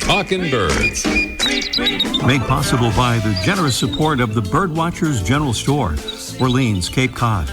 Talking Birds. Made possible by the generous support of the Birdwatchers General Store, Orleans, Cape Cod.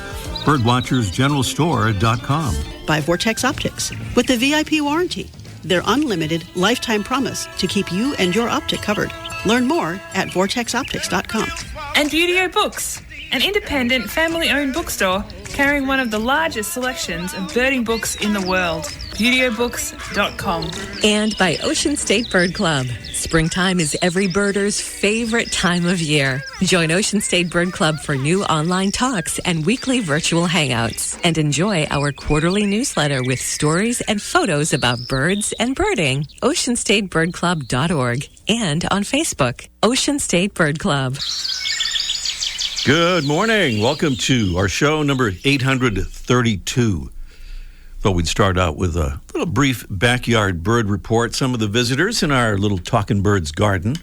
Birdwatchersgeneralstore.com. By Vortex Optics with the VIP warranty, their unlimited lifetime promise to keep you and your optic covered. Learn more at vortexoptics.com. And Beautyo Books, an independent family-owned bookstore carrying one of the largest selections of birding books in the world. BeautyBooks.com. And by Ocean State Bird Club. Springtime is every birder's favorite time of year. Join Ocean State Bird Club for new online talks and weekly virtual hangouts. And enjoy our quarterly newsletter with stories and photos about birds and birding. OceanStateBirdClub.org and on Facebook, Ocean State Bird Club. Good morning. Welcome to our show number 832. Thought we'd start out with a little brief backyard bird report. Some of the visitors in our little Talking Birds garden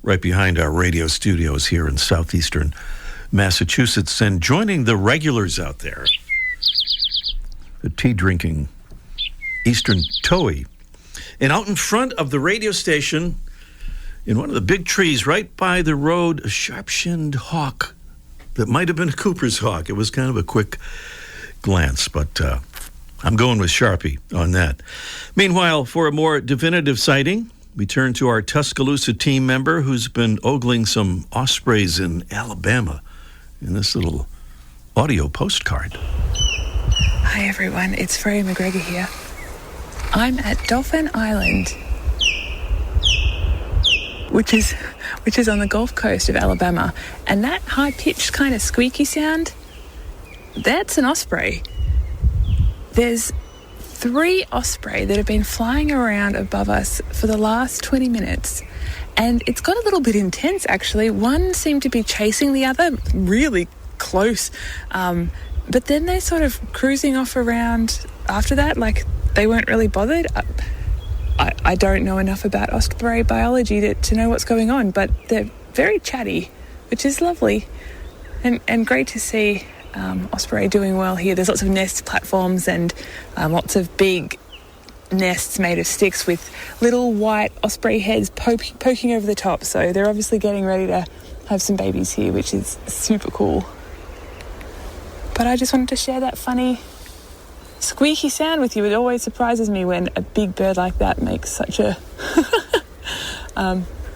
right behind our radio studios here in southeastern Massachusetts, and joining the regulars out there, the tea-drinking eastern towhee. And out in front of the radio station, in one of the big trees right by the road, a sharp-shinned hawk that might have been a Cooper's hawk. It was kind of a quick glance, but I'm going with Sharpie on that. Meanwhile, for a more definitive sighting, we turn to our Tuscaloosa team member who's been ogling some ospreys in Alabama in this little audio postcard. Hi everyone, it's Freya McGregor here. I'm at Dolphin Island, which is on the Gulf Coast of Alabama, and that high-pitched kind of squeaky sound, that's an osprey. There's 3 osprey that have been flying around above us for the last 20 minutes, and it's got a little bit intense actually. One seemed to be chasing the other really close, but then they're sort of cruising off around after that, like they weren't really bothered. I don't know enough about osprey biology to know what's going on, but they're very chatty, which is lovely and great to see. Osprey doing well here. There's lots of nest platforms and lots of big nests made of sticks with little white osprey heads poking over the top. So they're obviously getting ready to have some babies here, which is super cool. But I just wanted to share that funny squeaky sound with you. It always surprises me when a big bird like that makes such a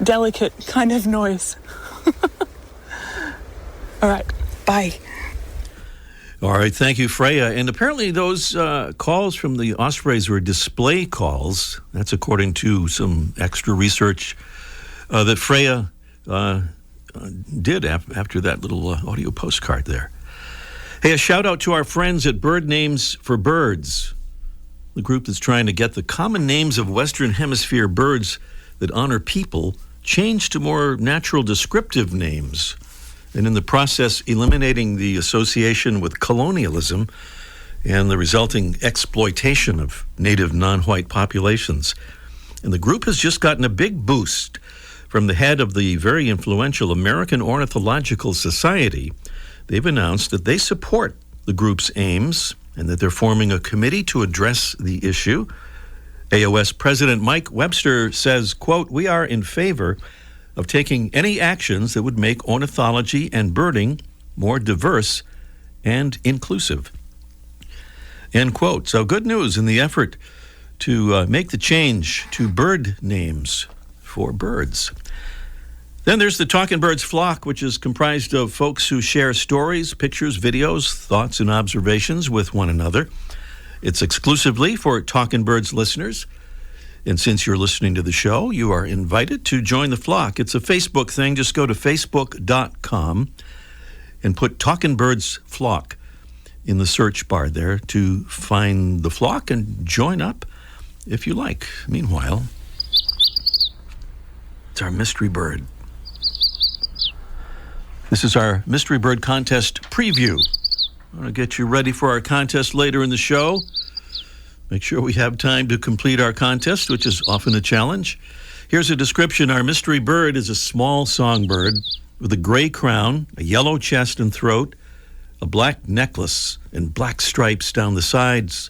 delicate kind of noise. All right, bye. All right, thank you, Freya. And apparently those calls from the ospreys were display calls. That's according to some extra research that Freya did after that little audio postcard there. Hey, a shout out to our friends at Bird Names for Birds, the group that's trying to get the common names of Western Hemisphere birds that honor people changed to more natural descriptive names, and in the process eliminating the association with colonialism and the resulting exploitation of native non-white populations. And the group has just gotten a big boost from the head of the very influential American Ornithological Society. They've announced that they support the group's aims and that they're forming a committee to address the issue. AOS President Mike Webster says, quote, "We are in favor of taking any actions that would make ornithology and birding more diverse and inclusive." End quote. So good news in the effort to make the change to bird names for birds. Then there's the Talking Birds Flock, which is comprised of folks who share stories, pictures, videos, thoughts, and observations with one another. It's exclusively for Talking Birds listeners. And since you're listening to the show, you are invited to join the flock. It's a Facebook thing. Just go to facebook.com and put Talking Birds Flock in the search bar there to find the flock and join up if you like. Meanwhile, it's our mystery bird. This is our Mystery Bird Contest preview. I want to get you ready for our contest later in the show. Make sure we have time to complete our contest, which is often a challenge. Here's a description. Our mystery bird is a small songbird with a gray crown, a yellow chest and throat, a black necklace, and black stripes down the sides,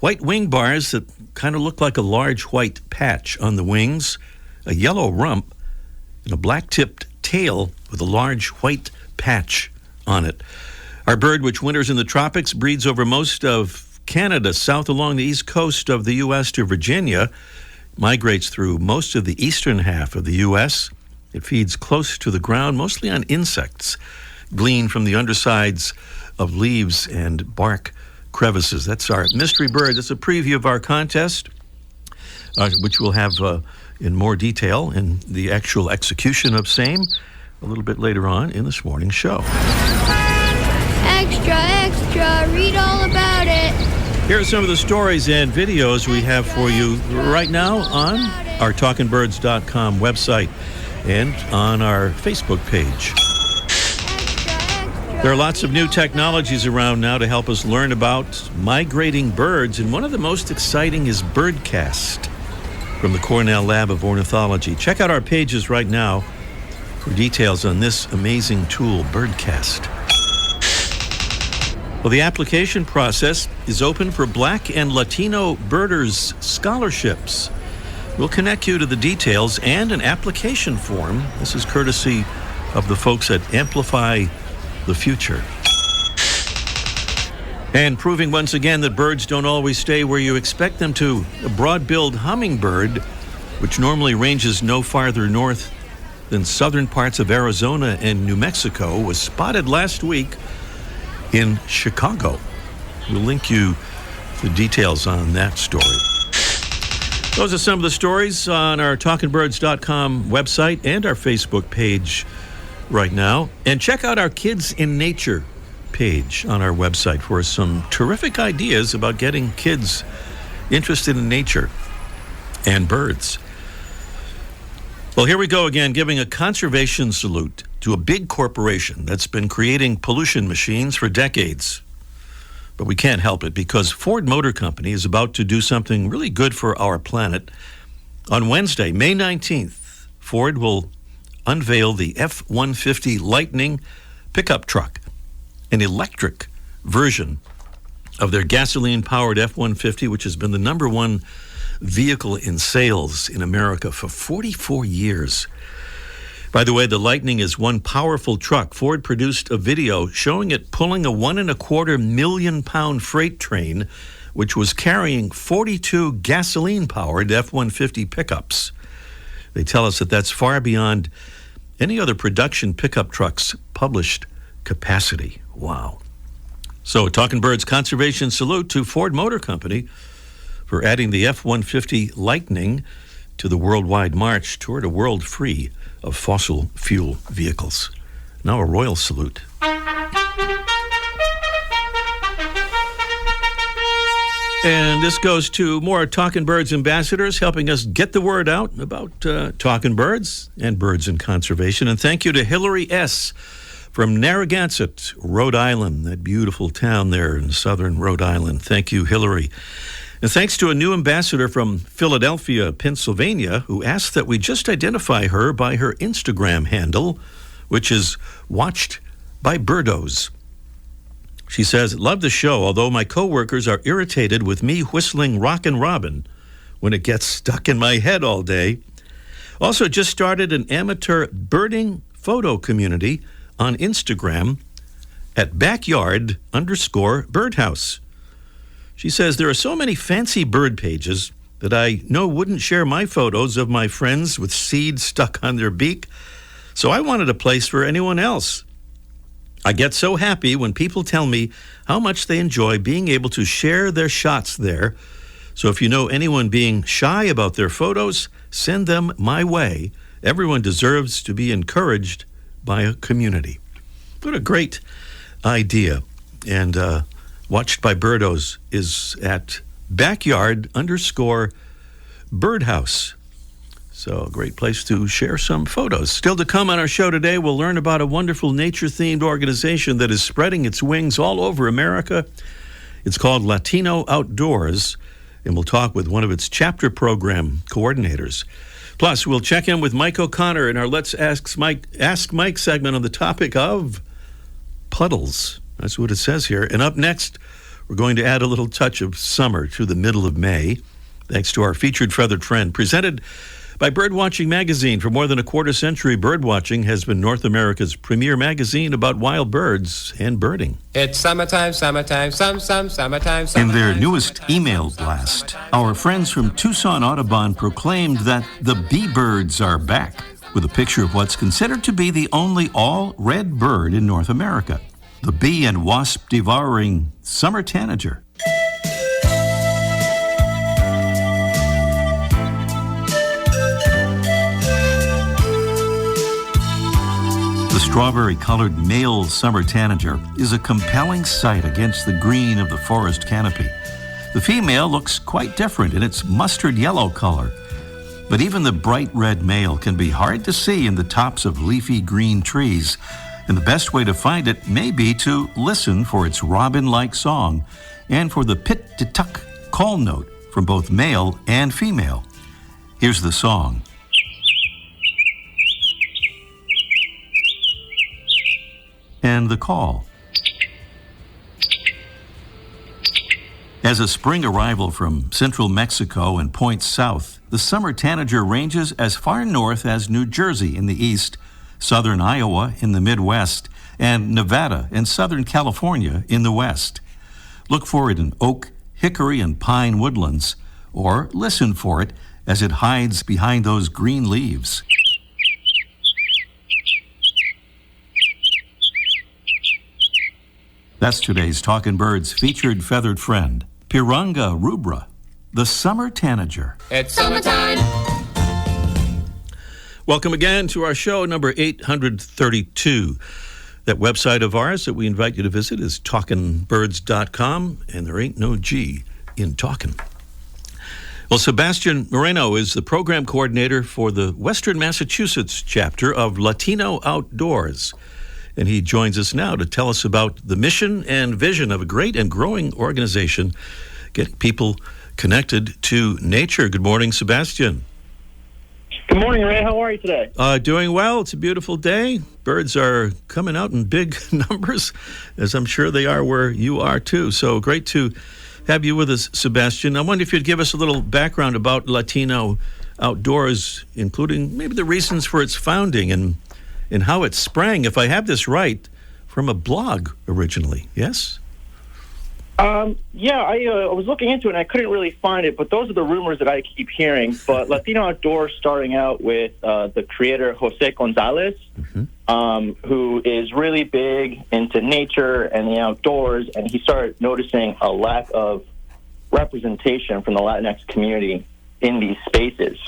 white wing bars that kind of look like a large white patch on the wings, a yellow rump, and a black-tipped tail with a large white patch on it. Our bird, which winters in the tropics, breeds over most of Canada, south along the east coast of the U.S. to Virginia, migrates through most of the eastern half of the U.S. It feeds close to the ground, mostly on insects, gleaned from the undersides of leaves and bark crevices. That's our mystery bird. That's a preview of our contest, which we'll have in more detail in the actual execution of same a little bit later on in this morning's show. Extra, extra, read all about it. Here are some of the stories and videos we have for you right now on our talkingbirds.com website and on our Facebook page. There are lots of new technologies around now to help us learn about migrating birds, and one of the most exciting is Birdcast from the Cornell Lab of Ornithology. Check out our pages right now for details on this amazing tool, Birdcast. Well, the application process is open for Black and Latino birders scholarships. We'll connect you to the details and an application form. This is courtesy of the folks at Amplify the Future. And proving once again that birds don't always stay where you expect them to, a broad-billed hummingbird, which normally ranges no farther north than southern parts of Arizona and New Mexico, was spotted last week in Chicago. We'll link you the details on that story. Those are some of the stories on our talkingbirds.com website and our Facebook page right now. And check out our Kids in Nature page on our website for some terrific ideas about getting kids interested in nature and birds. Well, here we go again, giving a conservation salute to a big corporation that's been creating pollution machines for decades. But we can't help it because Ford Motor Company is about to do something really good for our planet. On Wednesday, May 19th, Ford will unveil the F-150 Lightning pickup truck, an electric version of their gasoline-powered F-150, which has been the number one vehicle in sales in America for 44 years. By the way, the Lightning is one powerful truck. Ford produced a video showing it pulling a 1.25 million pound freight train, which was carrying 42 gasoline-powered F-150 pickups. They tell us that that's far beyond any other production pickup truck's published capacity. Wow. So, Talking Birds conservation salute to Ford Motor Company for adding the F-150 Lightning to the worldwide march toward a world free of fossil fuel vehicles. Now a royal salute. And this goes to more Talking Birds ambassadors helping us get the word out about Talking Birds and birds and conservation. And thank you to Hillary S. from Narragansett, Rhode Island, that beautiful town there in southern Rhode Island. Thank you, Hillary. And thanks to a new ambassador from Philadelphia, Pennsylvania, who asked that we just identify her by her Instagram handle, which is Watched by Birdos. She says, love the show, although my coworkers are irritated with me whistling Rockin' Robin when it gets stuck in my head all day. Also just started an amateur birding photo community on Instagram at backyard_birdhouse. She says, there are so many fancy bird pages that I know wouldn't share my photos of my friends with seed stuck on their beak, so I wanted a place for anyone else. I get so happy when people tell me how much they enjoy being able to share their shots there. So if you know anyone being shy about their photos, send them my way. Everyone deserves to be encouraged by a community. What a great idea. And Watched by Birdos is at backyard_birdhouse. So a great place to share some photos. Still to come on our show today, we'll learn about a wonderful nature-themed organization that is spreading its wings all over America. It's called Latino Outdoors, and we'll talk with one of its chapter program coordinators. Plus, we'll check in with Mike O'Connor in our Let's Ask Mike segment on the topic of puddles. That's what it says here. And up next, We're going to add a little touch of summer to the middle of May, thanks to our featured feathered friend, presented by Birdwatching Magazine. For more than a quarter century, Birdwatching has been North America's premier magazine about wild birds and birding. It's summertime, summertime, summertime. In their newest email blast, our friends from Tucson Audubon proclaimed that the bee birds are back, with a picture of what's considered to be the only all-red bird in North America, the bee and wasp-devouring summer tanager. The strawberry-colored male summer tanager is a compelling sight against the green of the forest canopy. The female looks quite different in its mustard yellow color, but even the bright red male can be hard to see in the tops of leafy green trees, and the best way to find it may be to listen for its robin-like song and for the pit-to-tuck call note from both male and female. Here's the song. And the call. As a spring arrival from central Mexico and points south, the summer tanager ranges as far north as New Jersey in the east, southern Iowa in the Midwest, and Nevada and southern California in the west. Look for it in oak, hickory, and pine woodlands, or listen for it as it hides behind those green leaves. That's today's Talkin' Birds featured feathered friend, Pyranga rubra, the summer tanager. It's summertime. Welcome again to our show number 832. That website of ours that we invite you to visit is talkinbirds.com, and there ain't no G in talkin'. Well, Sebastian Moreno is the program coordinator for the Western Massachusetts chapter of Latino Outdoors. And he joins us now to tell us about the mission and vision of a great and growing organization getting people connected to nature. Good morning, Sebastian. Good morning, Ray. How are you today? Doing well. It's a beautiful day. Birds are coming out in big numbers, as I'm sure they are where you are, too. So great to have you with us, Sebastian. I wonder if you'd give us a little background about Latino Outdoors, including maybe the reasons for its founding and how it sprang, if I have this right, from a blog originally, yes? Yeah, I was looking into it, and I couldn't really find it, but those are the rumors that I keep hearing. But Latino Outdoors, starting out with the creator, Jose Gonzalez, who is really big into nature and the outdoors, and he started noticing a lack of representation from the Latinx community in these spaces.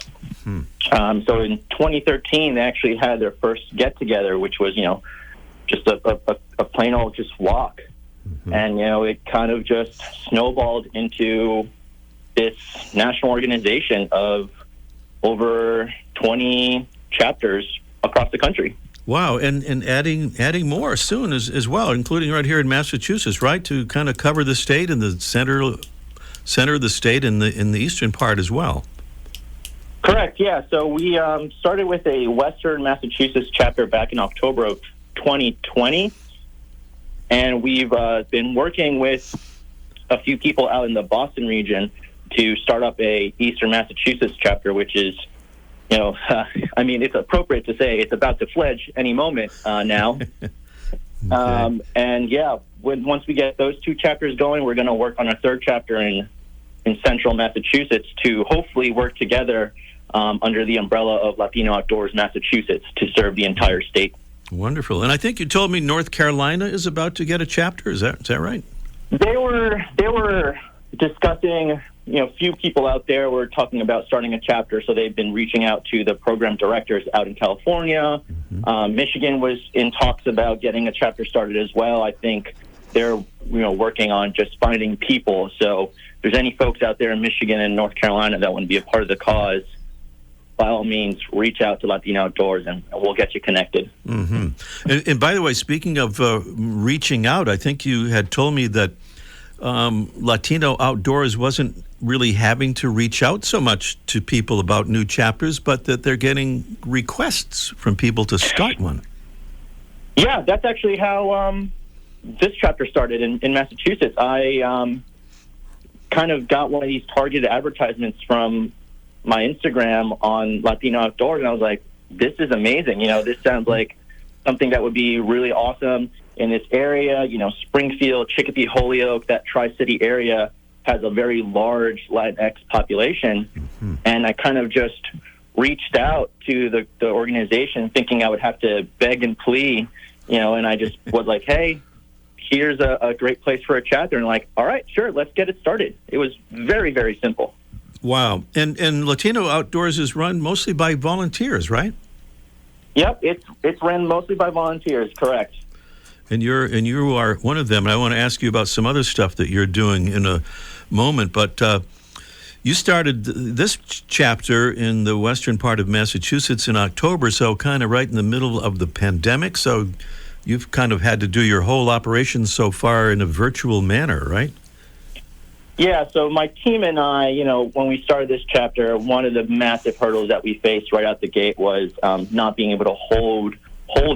So in 2013, they actually had their first get-together, which was, just a plain old just walk. And, it kind of just snowballed into this national organization of over 20 chapters across the country. Wow, and adding more soon as well, including right here in Massachusetts, right, to kind of cover the state and the center of the state in the eastern part as well. Correct, yeah. So we started with a Western Massachusetts chapter back in October of 2020, and we've been working with a few people out in the Boston region to start up a Eastern Massachusetts chapter, which is, it's appropriate to say it's about to fledge any moment now. Okay. And yeah, once we get those two chapters going, we're going to work on a third chapter in central Massachusetts to hopefully work together under the umbrella of Latino Outdoors Massachusetts to serve the entire state. Wonderful. And I think you told me North Carolina is about to get a chapter. Is that right? They were discussing, few people out there were talking about starting a chapter, so they've been reaching out to the program directors out in California. Michigan was in talks about getting a chapter started as well. I think they're working on just finding people. So if there's any folks out there in Michigan and North Carolina that want to be a part of the cause, by all means, reach out to Latino Outdoors and we'll get you connected. And by the way, speaking of reaching out, I think you had told me that Latino Outdoors wasn't really having to reach out so much to people about new chapters, but that they're getting requests from people to start one. Yeah, that's actually how this chapter started in Massachusetts, I kind of got one of these targeted advertisements from my Instagram on Latino Outdoors, and I was like, this is amazing. This sounds like something that would be really awesome in this area. Springfield, Chicopee, Holyoke, that Tri-City area has a very large Latinx population. Mm-hmm. And I kind of just reached out to the organization thinking I would have to beg and plea, and I just was like, hey, here's a great place for a chapter. And like, all right, sure, let's get it started. It was very, very simple. Wow. And Latino Outdoors is run mostly by volunteers, right? Yep, it's run mostly by volunteers, correct. And you are one of them. And I want to ask you about some other stuff that you're doing in a moment. But you started this chapter in the western part of Massachusetts in October, so kind of right in the middle of the pandemic. So you've kind of had to do your whole operation so far in a virtual manner, right? Yeah, so my team and I, when we started this chapter, one of the massive hurdles that we faced right out the gate was not being able to hold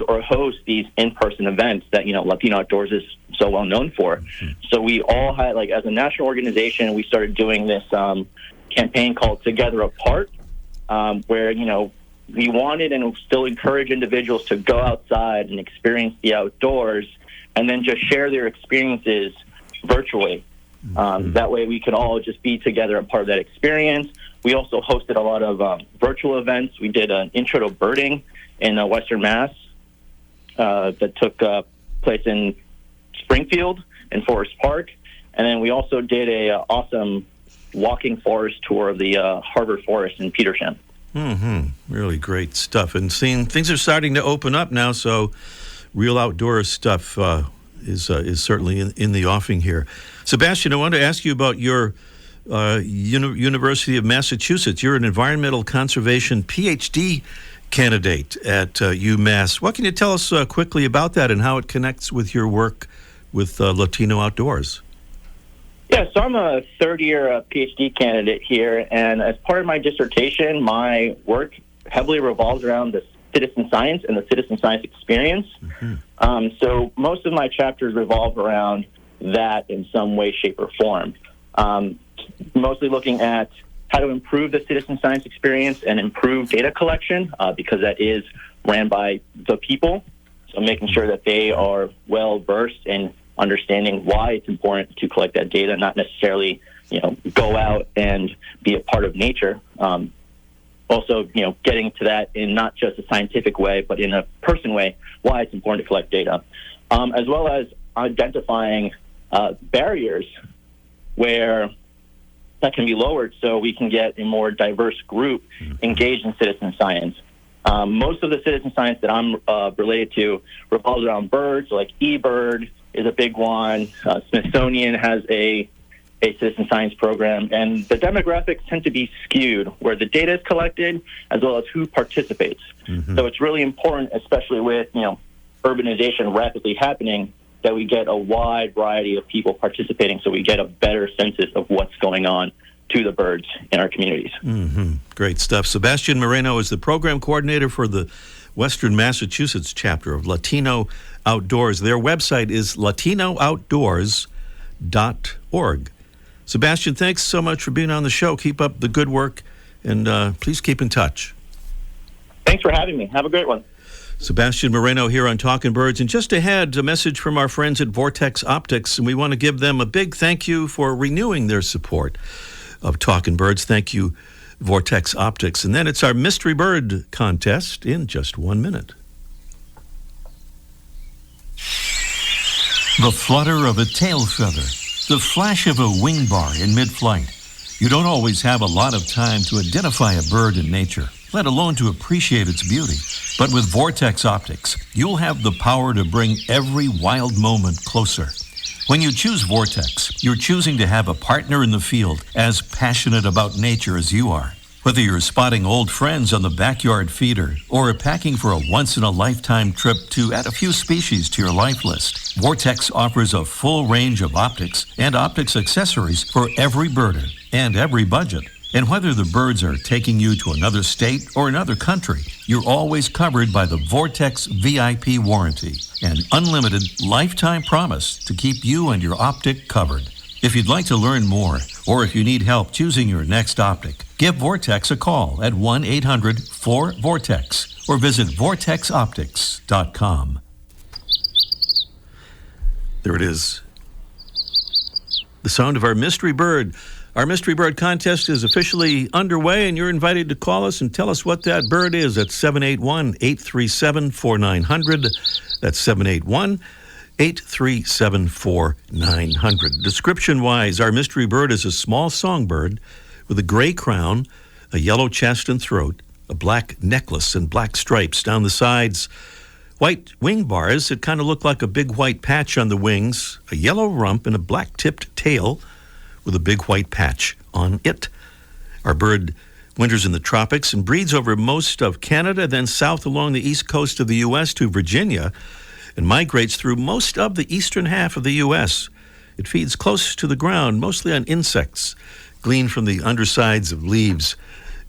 or host these in-person events that, Latino Outdoors is so well known for. Mm-hmm. So we all had, as a national organization, we started doing this campaign called Together Apart, where, we wanted and still encourage individuals to go outside and experience the outdoors and then just share their experiences virtually. That way we could all just be together and part of that experience. We also hosted a lot of virtual events. We did an intro to birding in Western Mass that took place in Springfield and Forest Park. And then we also did a awesome walking forest tour of the Harbor Forest in Petersham. Mm-hmm. Really great stuff. And seeing things are starting to open up now, so real outdoor stuff is certainly in the offing here. Sebastian, I wanted to ask you about your University of Massachusetts. You're an environmental conservation PhD candidate at UMass. What can you tell us quickly about that and how it connects with your work with Latino Outdoors? Yeah, so I'm a third-year PhD candidate here, and as part of my dissertation, my work heavily revolves around the citizen science and the citizen science experience. Mm-hmm. So most of my chapters revolve around that in some way, shape, or form. Mostly looking at how to improve the citizen science experience and improve data collection, because that is ran by the people. So making sure that they are well-versed in understanding why it's important to collect that data, not necessarily, go out and be a part of nature. Also, getting to that in not just a scientific way, but in a person way, why it's important to collect data, as well as identifying barriers where that can be lowered so we can get a more diverse group engaged in citizen science. Most of the citizen science that I'm related to revolves around birds, like eBird is a big one. Smithsonian has a citizen science program, and the demographics tend to be skewed where the data is collected as well as who participates. Mm-hmm. So it's really important, especially with urbanization rapidly happening, that we get a wide variety of people participating so we get a better census of what's going on to the birds in our communities. Mm-hmm. Great stuff. Sebastian Moreno is the program coordinator for the Western Massachusetts chapter of Latino Outdoors. Their website is latinooutdoors.org. Sebastian, thanks so much for being on the show. Keep up the good work, and please keep in touch. Thanks for having me. Have a great one. Sebastian Moreno here on Talking Birds. And just ahead, a message from our friends at Vortex Optics, and we want to give them a big thank you for renewing their support of Talking Birds. Thank you, Vortex Optics. And then it's our Mystery Bird contest in just 1 minute. The flutter of a tail feather, the flash of a wing bar in mid-flight. You don't always have a lot of time to identify a bird in nature, let alone to appreciate its beauty. But with Vortex Optics, you'll have the power to bring every wild moment closer. When you choose Vortex, you're choosing to have a partner in the field as passionate about nature as you are. Whether you're spotting old friends on the backyard feeder or packing for a once-in-a-lifetime trip to add a few species to your life list, Vortex offers a full range of optics and optics accessories for every birder and every budget. And whether the birds are taking you to another state or another country, you're always covered by the Vortex VIP warranty, an unlimited lifetime promise to keep you and your optic covered. If you'd like to learn more, or if you need help choosing your next optic, give Vortex a call at 1-800-4VORTEX or visit vortexoptics.com. There it is. The sound of our mystery bird. Our mystery bird contest is officially underway, and you're invited to call us and tell us what that bird is at 781-837-4900. That's 781-837-4900. Description-wise, our mystery bird is a small songbird with a gray crown, a yellow chest and throat, a black necklace and black stripes down the sides, white wing bars that kind of look like a big white patch on the wings, a yellow rump, and a black-tipped tail with a big white patch on it. Our bird winters in the tropics and breeds over most of Canada, then south along the east coast of the U.S. to Virginia, and migrates through most of the eastern half of the U.S. It feeds close to the ground, mostly on insects, gleaned from the undersides of leaves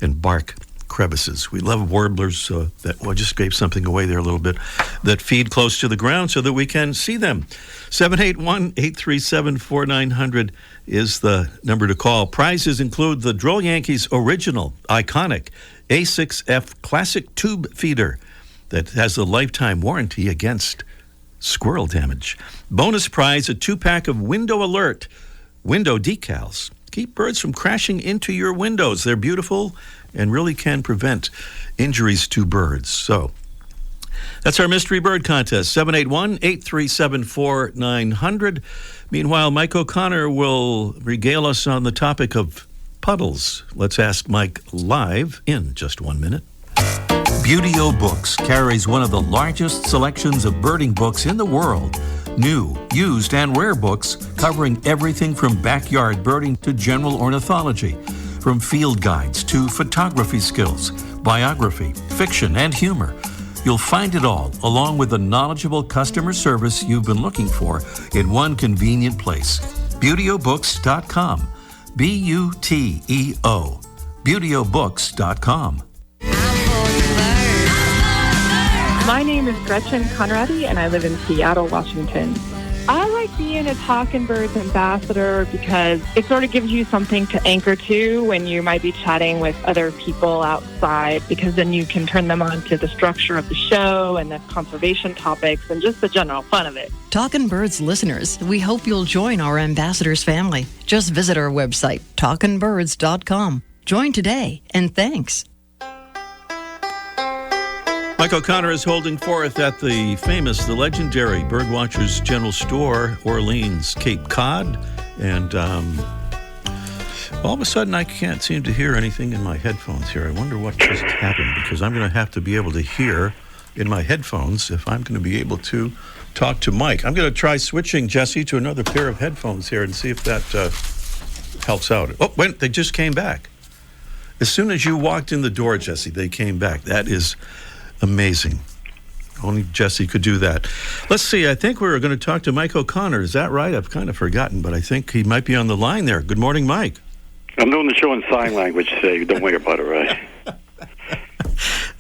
and bark crevices. We love warblers I just gave something away there a little bit, that feed close to the ground so that we can see them. 781-837-4900 is the number to call. Prizes include the Droll Yankees original, iconic A6F classic tube feeder that has a lifetime warranty against squirrel damage. Bonus prize, a 2-pack of Window Alert window decals. Keep birds from crashing into your windows. They're beautiful and really can prevent injuries to birds. So that's our mystery bird contest, 781-837-4900. Meanwhile, Mike O'Connor will regale us on the topic of puddles. Let's ask Mike live in just 1 minute. Beauty-O Books carries one of the largest selections of birding books in the world. New, used, and rare books covering everything from backyard birding to general ornithology, from field guides to photography skills, biography, fiction, and humor. You'll find it all, along with the knowledgeable customer service you've been looking for, in one convenient place. BeautyOBooks.com. B-U-T-E-O. BeautyOBooks.com. My name is Gretchen Conradi, and I live in Seattle, Washington. I like being a Talkin' Birds ambassador because it sort of gives you something to anchor to when you might be chatting with other people outside, because then you can turn them on to the structure of the show and the conservation topics and just the general fun of it. Talkin' Birds listeners, we hope you'll join our ambassadors family. Just visit our website, talkinbirds.com. Join today, and thanks. Mike O'Connor is holding forth at the legendary Birdwatchers General Store, Orleans, Cape Cod. And all of a sudden, I can't seem to hear anything in my headphones here. I wonder what just happened, because I'm going to have to be able to hear in my headphones if I'm going to be able to talk to Mike. I'm going to try switching, Jesse, to another pair of headphones here and see if that helps out. Oh, wait, they just came back. As soon as you walked in the door, Jesse, they came back. That is amazing. Only Jesse could do that. Let's see. I think we're going to talk to Mike O'Connor. Is that right? I've kind of forgotten, but I think he might be on the line there. Good morning, Mike. I'm doing the show in sign language today. Don't worry about it, right?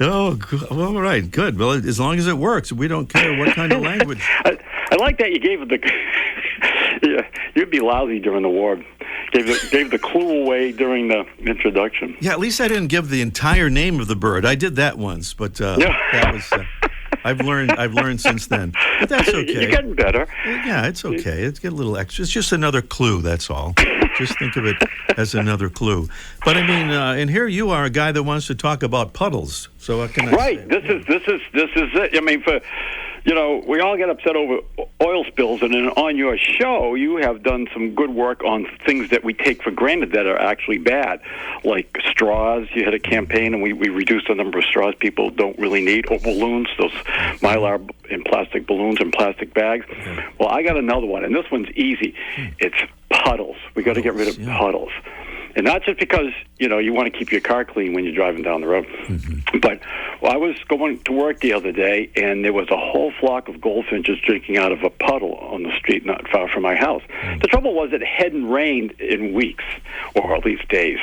Oh, all right. Good. Well, as long as it works, we don't care what kind of language. I like that you gave it the... Yeah, you'd be lousy during the war. Gave the clue away during the introduction. Yeah, at least I didn't give the entire name of the bird. I did that once, but that was. I've learned since then. But that's okay. You're getting better. Yeah, it's okay. It's get a little extra. It's just another clue. That's all. Just think of it as another clue. But I mean, and here you are, a guy that wants to talk about puddles. So what can I say? Right. This is it. I mean, we all get upset over oil spills, and then on your show, you have done some good work on things that we take for granted that are actually bad, like straws. You had a campaign, and we reduced the number of straws people don't really need, or balloons, those Mylar in plastic balloons and plastic bags. Well, I got another one, and this one's easy. It's puddles. We got to get rid of puddles. And not just because, you want to keep your car clean when you're driving down the road. But I was going to work the other day, and there was a whole flock of goldfinches drinking out of a puddle on the street not far from my house. The trouble was it hadn't rained in weeks, or at least days.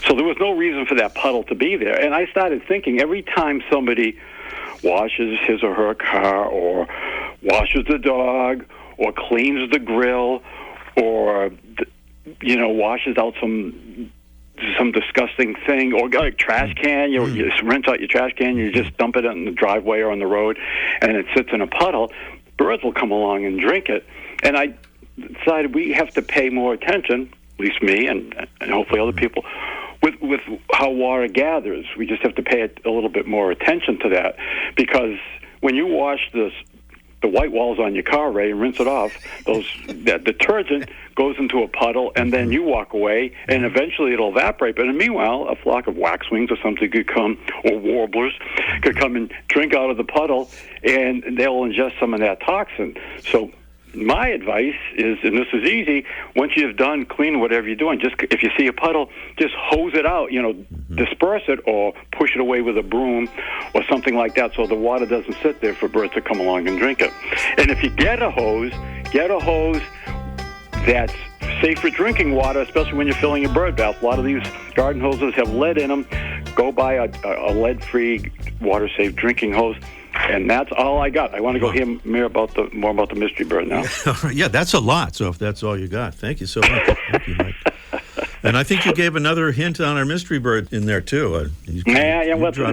So there was no reason for that puddle to be there. And I started thinking, every time somebody washes his or her car, or washes the dog, or cleans the grill, or washes out some disgusting thing, or got a trash can, you just rinse out your trash can, you just dump it in the driveway or on the road, and it sits in a puddle, birds will come along and drink it. And I decided we have to pay more attention, at least me and hopefully other people, with how water gathers. We just have to pay a little bit more attention to that, because when you wash the white walls on your car, Ray, and rinse it off, that detergent goes into a puddle, and then you walk away, and eventually it'll evaporate. But meanwhile, a flock of waxwings or something could come, or warblers, could come and drink out of the puddle, and they'll ingest some of that toxin. So my advice is, and this is easy, once you've done cleaning whatever you're doing, just if you see a puddle, just hose it out, disperse it, or push it away with a broom or something like that, so the water doesn't sit there for birds to come along and drink it. And if you get a hose that's safe for drinking water, especially when you're filling your bird bath. A lot of these garden hoses have lead in them. Go buy a lead-free, water-safe drinking hose. And that's all I got. I want to go hear more about the mystery bird now. Yeah, that's a lot. So if that's all you got, thank you so much. Thank you, Mike. And I think you gave another hint on our mystery bird in there too. It's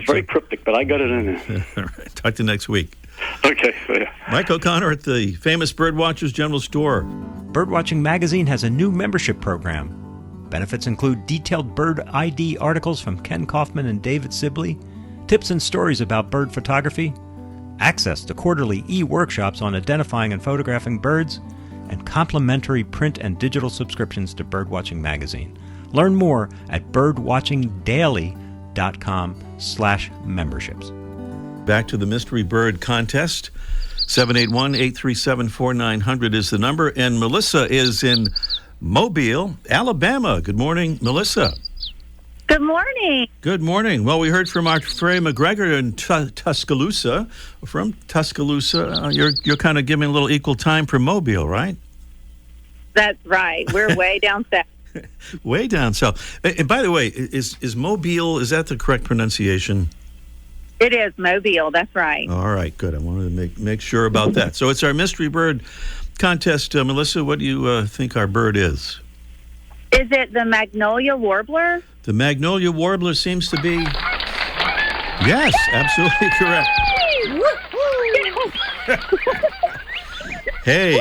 very cryptic, but I got it in there. All right. Talk to you next week. Okay. Mike O'Connor at the famous Birdwatchers General Store. Birdwatching Magazine has a new membership program. Benefits include detailed bird ID articles from Ken Kaufman and David Sibley, tips and stories about bird photography, access to quarterly e-workshops on identifying and photographing birds, and complimentary print and digital subscriptions to Birdwatching Magazine. Learn more at birdwatchingdaily.com/memberships. Back to the Mystery Bird Contest. 781-837-4900 is the number. And Melissa is in Mobile, Alabama. Good morning, Melissa. Good morning. Good morning. Well, we heard from our Freya McGregor in Tuscaloosa. From Tuscaloosa, you're kind of giving a little equal time for Mobile, right? That's right. We're way down south. Way down south. And by the way, is Mobile, is that the correct pronunciation? It is Mobile. That's right. All right, good. I wanted to make sure about that. So it's our Mystery Bird Contest. Melissa, what do you think our bird is? Is it the Magnolia Warbler? The Magnolia Warbler seems to be... Yes, absolutely correct. Hey.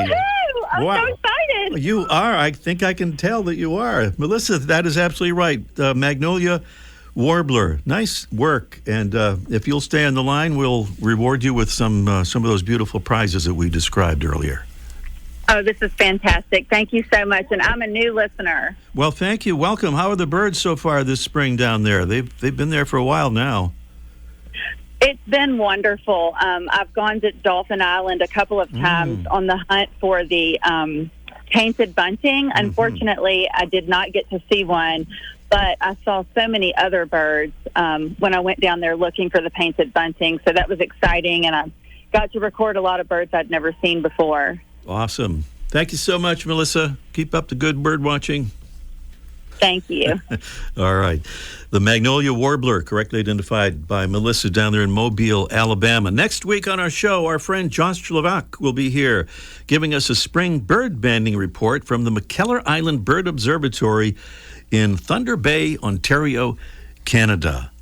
I'm so excited. You are. I think I can tell that you are. Melissa, that is absolutely right. Magnolia Warbler. Nice work. And if you'll stay on the line, we'll reward you with some of those beautiful prizes that we described earlier. Oh, this is fantastic. Thank you so much. And I'm a new listener. Well, thank you. Welcome. How are the birds so far this spring down there? They've been there for a while now. It's been wonderful. I've gone to Dolphin Island a couple of times on the hunt for the painted bunting. Unfortunately, I did not get to see one, but I saw so many other birds when I went down there looking for the painted bunting. So that was exciting, and I got to record a lot of birds I'd never seen before. Awesome. Thank you so much, Melissa. Keep up the good bird watching. Thank you. All right. The Magnolia Warbler, correctly identified by Melissa down there in Mobile, Alabama. Next week on our show, our friend Josh Slovak will be here giving us a spring bird banding report from the McKellar Island Bird Observatory in Thunder Bay, Ontario, Canada.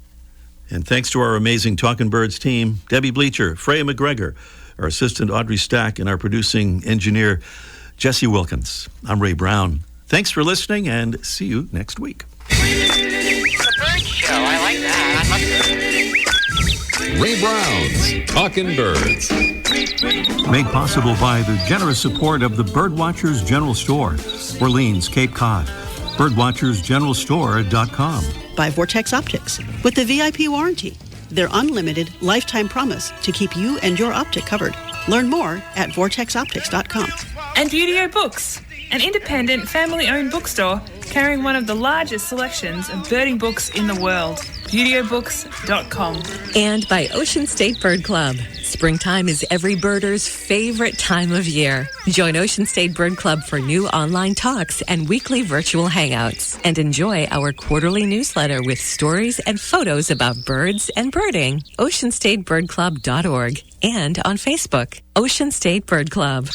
And thanks to our amazing Talking Birds team, Debbie Bleacher, Freya McGregor, our assistant Audrey Stack, and our producing engineer Jesse Wilkins. I'm Ray Brown. Thanks for listening, and see you next week. The bird show. I like that. Ray Brown's Talking Birds. Made possible by the generous support of the Birdwatchers General Store, Orleans, Cape Cod. Birdwatchersgeneralstore.com. By Vortex Optics with the VIP warranty. Their unlimited lifetime promise to keep you and your optic covered. Learn more at vortexoptics.com. And Beautyo Books, an independent family-owned bookstore carrying one of the largest selections of birding books in the world. Beautyobooks.com. And by Ocean State Bird Club. Springtime is every birder's favorite time of year. Join Ocean State Bird Club for new online talks and weekly virtual hangouts. And enjoy our quarterly newsletter with stories and photos about birds and birding. OceanStateBirdClub.org and on Facebook. Ocean State Bird Club.